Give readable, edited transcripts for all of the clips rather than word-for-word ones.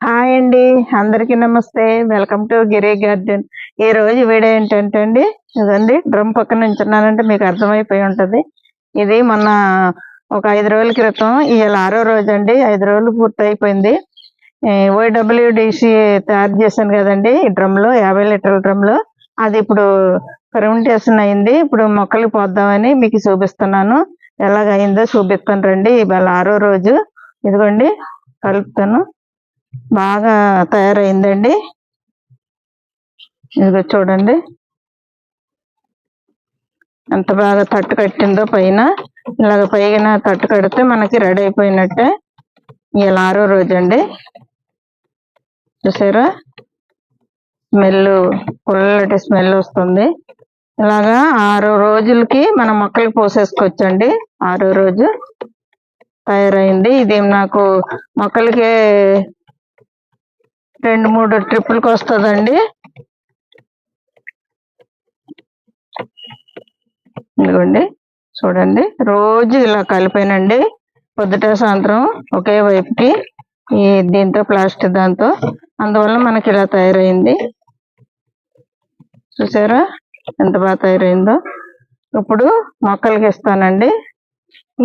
Hi అండి. అందరికీ నమస్తే. Welcome to Giri garden. ఈ రోజు వీడియో ఏంటంటే అండి, ఇదండి డ్రమ్ పక్కన నించున్నానంటే మీకు అర్థమైపోయి ఉంటది. ఇది మొన్న ఒక 5 రోజుల క్రితం ఇవాళ 6వ రోజు అండి. 5 రోజులు పూర్తయిపోయింది. ఓడబ్ల్యూడిసి తయారు చేశాను కదండి ఈ డ్రమ్లో, 50 లీటర్ల డ్రమ్లో. అది ఇప్పుడు ఫెర్మెంటేషన్ అయింది. ఇప్పుడు మొక్కలు పోద్దామని మీకు చూపిస్తున్నాను. ఎలాగైందో చూపిస్తాను రండి. ఇవాళ 6వ రోజు. ఇదిగోండి కలుపుతాను. బాగా తయారైందండి. ఇదిగో చూడండి ఎంత బాగా తట్టు కట్టిందో పైన. ఇలాగ పైన తట్టు కడితే మనకి రెడీ అయిపోయినట్టే. ఇవాళ 6వ రోజు అండి. చూసారా స్మెల్, పుల్లటి స్మెల్ వస్తుంది. ఇలాగా 6 రోజులకి మనం మొక్కలు పోసేసుకోవచ్చండి. 6వ రోజు తయారైంది. ఇది నాకు మొక్కలకి 2-3 ట్రిప్పులకి వస్తుందండి. ఇదిగోండి చూడండి, రోజు ఇలా కలిపానండి. పొద్దుట సాయంత్రం ఒకే వైపుకి ఈ దీంతో ప్లాస్టిక్ దాంతో, అందువల్ల మనకి ఇలా తయారైంది. చూసారా ఎంత బాగా తయారైందో. ఇప్పుడు మొక్కలకి ఇస్తానండి.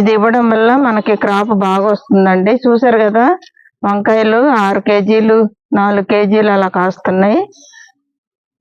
ఇది ఇవ్వడం వల్ల మనకి క్రాప్ బాగా వస్తుందండి. చూసారు కదా, వంకాయలు 6 కేజీలు 4 కేజీలు అలా కాస్తున్నాయి.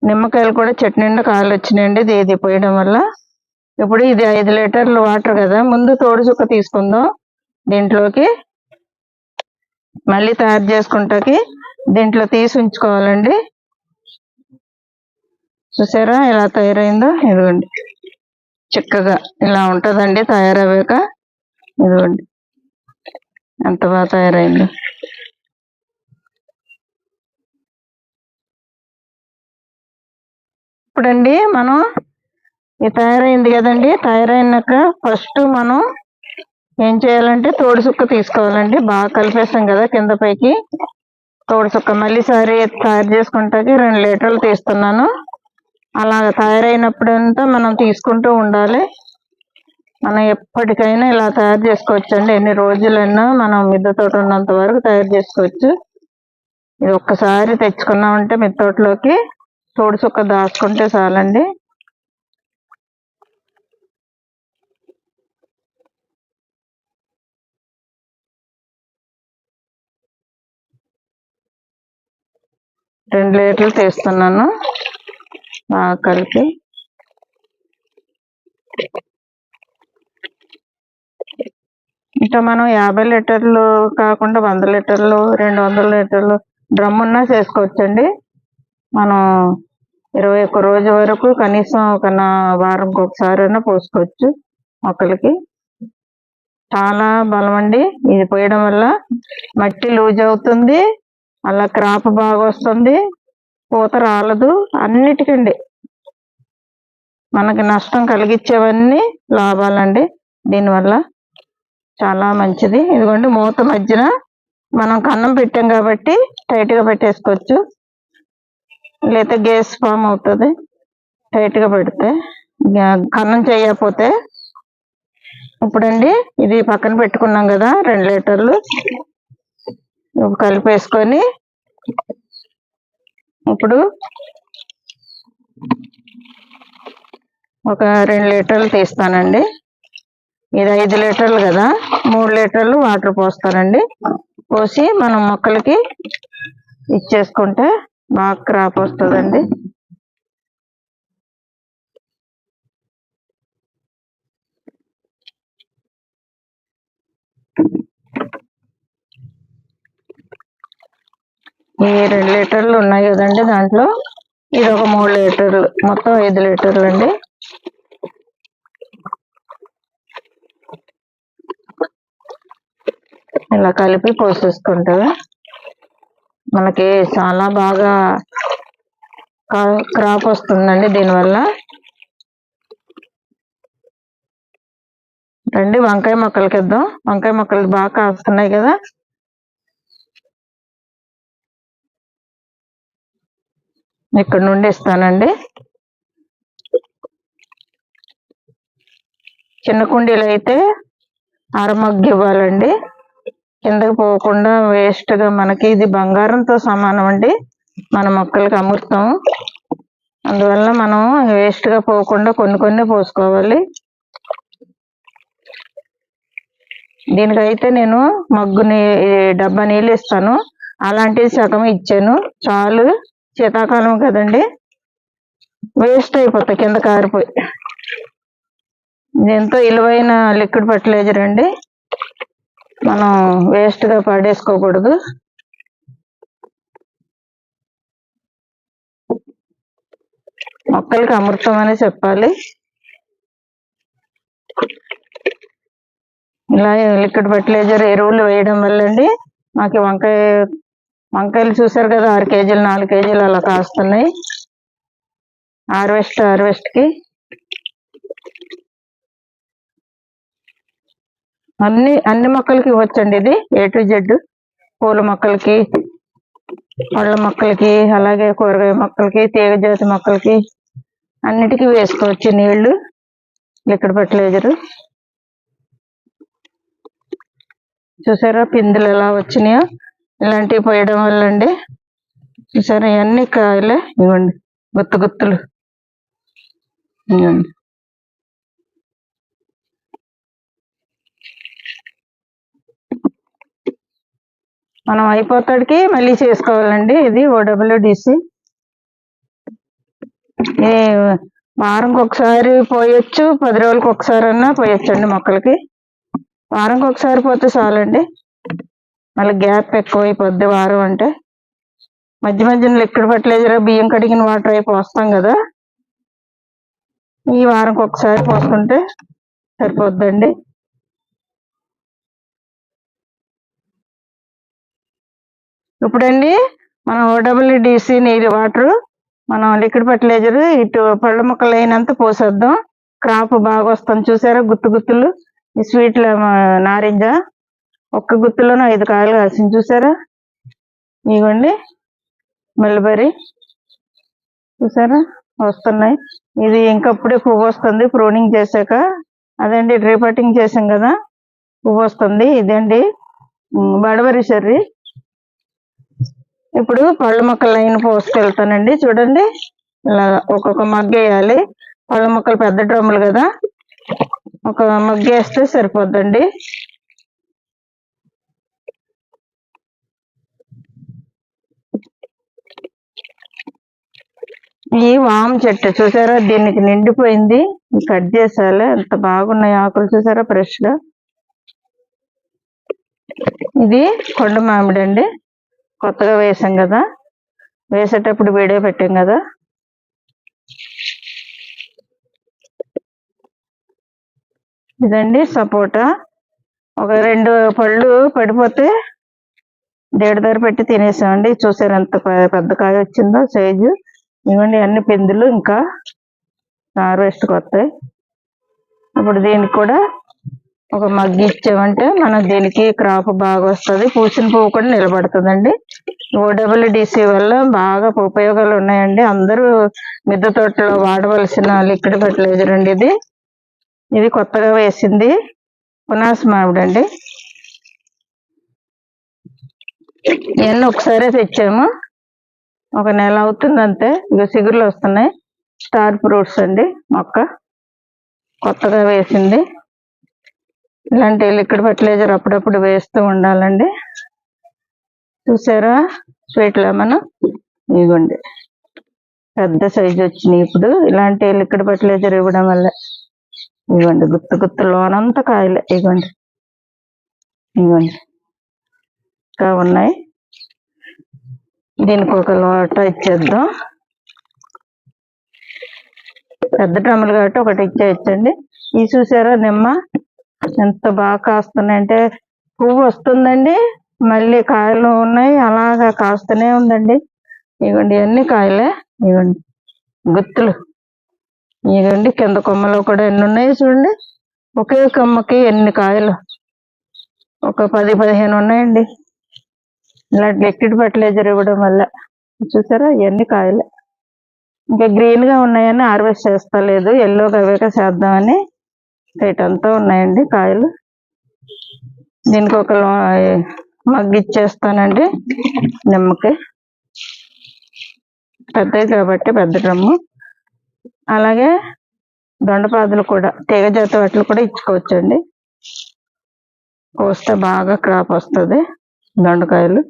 నిమ్మకాయలు కూడా చెట్టు నిండా కాయలు వచ్చినాయండి ఇది పోయడం వల్ల. ఇప్పుడు ఇది 5 లీటర్లు వాటర్ కదా, ముందు తోడు చుక్క తీసుకుందాం. దీంట్లోకి మళ్ళీ తయారు చేసుకుంటాకి దీంట్లో తీసి ఉంచుకోవాలండి. చూసారా ఎలా తయారైందో. ఇదిగోండి చిక్కగా ఇలా ఉంటుందండి తయారయ్యాక. ఇదిగోండి ఎంత బాగా తయారైందో. ఇప్పుడండి మనం ఇది తయారైంది కదండి. తయారైనాక ఫస్ట్ మనం ఏం చేయాలంటే తోడు చుక్క తీసుకోవాలండి. బాగా కలిపేస్తాం కదా కింద పైకి. తోడు చుక్క మళ్ళీ సారి తయారు చేసుకుంటాకి 2 లీటర్లు తీస్తున్నాను. అలా తయారైనప్పుడంతా మనం తీసుకుంటూ ఉండాలి. మనం ఎప్పటికైనా ఇలా తయారు చేసుకోవచ్చండి. ఎన్ని రోజులైనా మనం మిద్దె తోట ఉన్నంత వరకు తయారు చేసుకోవచ్చు. ఇది ఒక్కసారి తెచ్చుకున్నామంటే మిద్దె తోటలోకి తోడు చుక్క దాచుకుంటే చాలండి. రెండు లీటర్లు తీస్తున్నాను బాగా కలిపి. ఇంకా మనం 50 లీటర్లు కాకుండా 100 లీటర్లు 200 లీటర్లు డ్రమ్ ఉన్నా చేసుకోవచ్చండి. మనం 21 రోజు వరకు కనీసం ఒక వారంకి ఒకసారైనా పోసుకోవచ్చు మొక్కలకి. చాలా బలం అండి ఇది పోయడం వల్ల. మట్టి లూజ్ అవుతుంది, అలా క్రాప్ బాగా వస్తుంది, పూత రాలదు. అన్నిటికండి మనకి నష్టం కలిగించేవన్నీ లాభాలండి దీనివల్ల. చాలా మంచిది. ఇదిగోండి మూత మధ్యన మనం కన్నం పెట్టాం కాబట్టి టైట్గా పెట్టేసుకోవచ్చు, లేకపోతే గ్యాస్ ఫామ్ అవుతుంది టైట్గా పెడితే, కన్నం చేయకపోతే. ఇప్పుడండి ఇది పక్కన పెట్టుకున్నాం కదా 2 లీటర్లు కలిపేసుకొని ఇప్పుడు ఒక 2 లీటర్లు తీస్తానండి. ఇది 5 లీటర్లు కదా, 3 లీటర్లు వాటర్ పోస్తానండి. పోసి మనం మొక్కలకి ఇచ్చేసుకుంటే బాగా క్రాప్ వస్తుందండి. ఈ 2 లీటర్లు ఉన్నాయి కదండి, దాంట్లో ఇది ఒక 3 లీటర్లు, మొత్తం 5 లీటర్లు అండి. ఇలా కలిపి పోసేసుకుంటే మనకి చాలా బాగా క్రాప్ వస్తుందండి దీనివల్ల. రండి వంకాయ మొక్కలకి ఇద్దాం. వంకాయ మొక్కలు బాగా కాస్తున్నాయి కదా. ఇక్కడ నుండి ఇస్తానండి. చిన్న కుండీలు అయితే 1/2 మగ్గు ఇవ్వాలండి. కిందకి పోకుండా వేస్ట్గా మనకి ఇది బంగారంతో సమానం అండి. మన మొక్కలకి అమృతం. అందువల్ల మనం వేస్ట్గా పోకుండా కొన్ని కొన్ని పోసుకోవాలి. దీనికైతే నేను డబ్బా నీళ్ళు ఇస్తాను, అలాంటిది సగం ఇచ్చాను చాలు. శీతాకాలం కదండి, వేస్ట్ అయిపోతాయి కింద కారిపోయి. ఎంతో విలువైన లిక్విడ్ ఫర్టిలైజర్ అండి, మనం వేస్ట్గా పడేసుకోకూడదు. మొక్కలకి అమృతం అని చెప్పాలి. ఇలా లిక్విడ్ ఫర్టిలైజర్ ఎరువులు వేయడం వల్ల అండి మాకు వంకాయలు చూసారు కదా, 6 కేజీలు 4 కేజీలు అలా కాస్తున్నాయి హార్వెస్ట్కి. అన్ని మొక్కలకి ఇవ్వచ్చండి ఇది, A to Z. పూల మొక్కలకి, పళ్ళ మొక్కలకి, అలాగే కూరగాయ మొక్కలకి, తీగజాతి మొక్కలకి అన్నిటికీ వేసుకోవచ్చు నీళ్లు, లిక్విడ్ ఫర్టిలైజర్. చూసారా పిందులు ఎలా వచ్చినాయో, ఇలాంటివి పోయడం వల్ల అండి. చూసారా ఇవన్నీ కాయలే, ఇవ్వండి గుత్తులు ఇవ్వండి. మనం అయిపోతాడికి మళ్ళీ చేసుకోవాలండి. ఇది OWDC. వారంకి ఒకసారి పోయొచ్చు, 10 రోజులకి ఒకసారి అన్నా పోయొచ్చు అండి మొక్కలకి. వారంకి ఒకసారి పోతే చాలండి, మళ్ళీ గ్యాప్ ఎక్కువ అయిపోద్ది వారం అంటే. మధ్య మధ్యన లిక్విడ్ ఫర్టిలైజర్, బియ్యం కడిగిన వాటర్ అయి పోస్తాం కదా, ఈ వారంకి ఒకసారి పోసుకుంటే సరిపోద్దండి. ఇప్పుడండి మనం OWDC నీరు వాటర్, మనం లిక్విడ్ ఫర్టిలైజర్ ఇటు పళ్ళ మొక్కలు అయినంత పోసేద్దాం. క్రాప్ బాగా వస్తుంది. చూసారా గుత్తులు, ఈ స్వీట్ల నారింజ ఒక్క గుత్తులోనే 5 కాయలు కాసింది. చూసారా ఇవ్వండి మల్బరీ, చూసారా వస్తున్నాయి. ఇది ఇంకప్పుడే పువ్వు వస్తుంది ప్రూనింగ్ చేశాక. అదండి డ్రిపటింగ్ చేసాం కదా, పువ్వు వస్తుంది. ఇదండి బడబరి చెర్రీ. ఇప్పుడు పళ్ళ మొక్కలు లైన్ పోసుకెళ్తానండి. చూడండి ఇలా ఒక్కొక్క మగ్గు వేయాలి. పళ్ళ మొక్కలు పెద్ద డ్రమ్ములు కదా, ఒక మగ్గు వేస్తే సరిపోద్దండి. ఈ వామ చెట్టు చూసారా, దీనికి నిండిపోయింది, కట్ చేసాలి. ఎంత బాగున్నాయి ఆకులు చూసారా ఫ్రెష్ గా. ఇది కొండ మామిడి అండి, కొత్తగా వేసాం కదా, వేసేటప్పుడు వీడియో పెట్టాం కదా. ఇదండి సపోటా. ఒక 2 పళ్ళు పడిపోతే దేడదారి పెట్టి తినేసామండి. చూసారు ఎంత పెద్ద కాయ వచ్చిందో సైజు. ఇవ్వండి అన్ని పిందులు ఇంకా హార్వెస్ట్కి వస్తాయి. ఇప్పుడు దీనికి కూడా ఒక మగ్గి ఇచ్చామంటే మనం దీనికి క్రాప్ బాగా వస్తుంది, పూసిన పువ్వు కూడా నిలబడుతుందండి. OWDC వల్ల బాగా ఉపయోగాలు ఉన్నాయండి. అందరూ మిద్దె తోటలో వాడవలసిన లిక్విడ్ ఫర్టిలైజర్ అండి ఇది. ఇది కొత్తగా వేసింది పునాస మామిడి అండి. ఇవన్నీ ఒకసారి తెచ్చాము, ఒక నెల అవుతుంది అంతే. ఇక చిగుర్లు వస్తున్నాయి. స్టార్ ఫ్రూట్స్ అండి మొక్క, కొత్తగా వేసింది. ఇలాంటి లిక్విడ్ ఫర్టిలైజర్ అప్పుడప్పుడు వేస్తూ ఉండాలండి. చూసారా స్వీట్ లెమన్, ఇవ్వండి పెద్ద సైజు వచ్చినాయి. ఇప్పుడు ఇలాంటి లిక్విడ్ ఫర్టిలైజర్ ఇవ్వడం వల్ల ఇవ్వండి గుత్తు లోనంతా కాయలే. ఇవ్వండి ఇంకా ఉన్నాయి. దీనికి ఒక లోట ఇచ్చేద్దాం. పెద్ద డ్రమ్ములు కాబట్టి ఒకటి ఇచ్చేయచ్చండి. ఇది చూసారా నిమ్మ ఎంత బాగా కాస్తున్నాయంటే, పువ్వు వస్తుందండి, మళ్ళీ కాయలు ఉన్నాయి, అలాగా కాస్తూనే ఉందండి. ఇవ్వండి అన్ని కాయలే, ఇవ్వండి గుత్తులు. ఇవ్వండి కింద కొమ్మలో కూడా ఎన్ని ఉన్నాయి చూడండి, ఒకే కొమ్మకి ఎన్ని కాయలు, ఒక 10-15 ఉన్నాయండి. ఇలాంటి లిక్విడ్ ఫర్టిలైజర్ ఇవ్వడం వల్ల. చూసారా ఇవన్నీ కాయలే. ఇంకా గ్రీన్ గా ఉన్నాయని హార్వెస్ట్ చేస్తలేదు, ఎల్లోగా అవేగా చేద్దామని. ఇటంతా ఉన్నాయండి కాయలు. దీనికి ఒక మగ్గు ఇచ్చేస్తానండి. నిమ్మకి పెద్దది కాబట్టి పెద్ద డ్రమ్ము. అలాగే దొండపాదులు కూడా తీగ జాతి వాటిలు కూడా ఇచ్చుకోవచ్చండి. కోస్తే బాగా క్రాప్ వస్తుంది దొండకాయలు.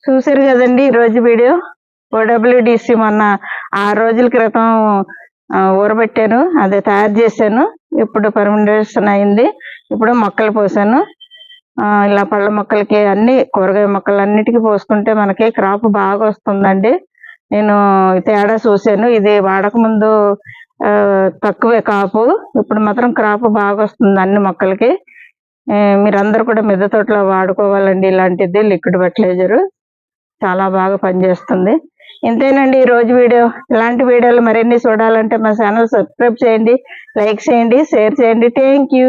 చూసారు కదండి ఈరోజు వీడియో. OWDC మొన్న 6 రోజుల క్రితం ఊరబెట్టాను, అదే తయారు చేశాను. ఇప్పుడు ఫర్మెంటేషన్ అయింది. ఇప్పుడు మొక్కలు పోసాను. ఇలా పళ్ళ మొక్కలకి అన్ని కూరగాయ మొక్కలు అన్నిటికీ పోసుకుంటే మనకి క్రాప్ బాగా వస్తుందండి. నేను తేడా చూశాను. ఇది వాడక ముందు తక్కువే కాపు, ఇప్పుడు మాత్రం క్రాప్ బాగా వస్తుంది అన్ని మొక్కలకి. మీరందరూ కూడా మిద్దె తోటలో వాడుకోవాలండి. ఇలాంటిది లిక్విడ్ ఫర్టిలైజర్ చాలా బాగా పనిచేస్తుంది. ఇంతేనండి ఈ రోజు వీడియో. ఇలాంటి వీడియోలు మరిన్ని చూడాలంటే మా ఛానల్ సబ్స్క్రైబ్ చేయండి, లైక్ చేయండి, షేర్ చేయండి. Thank you.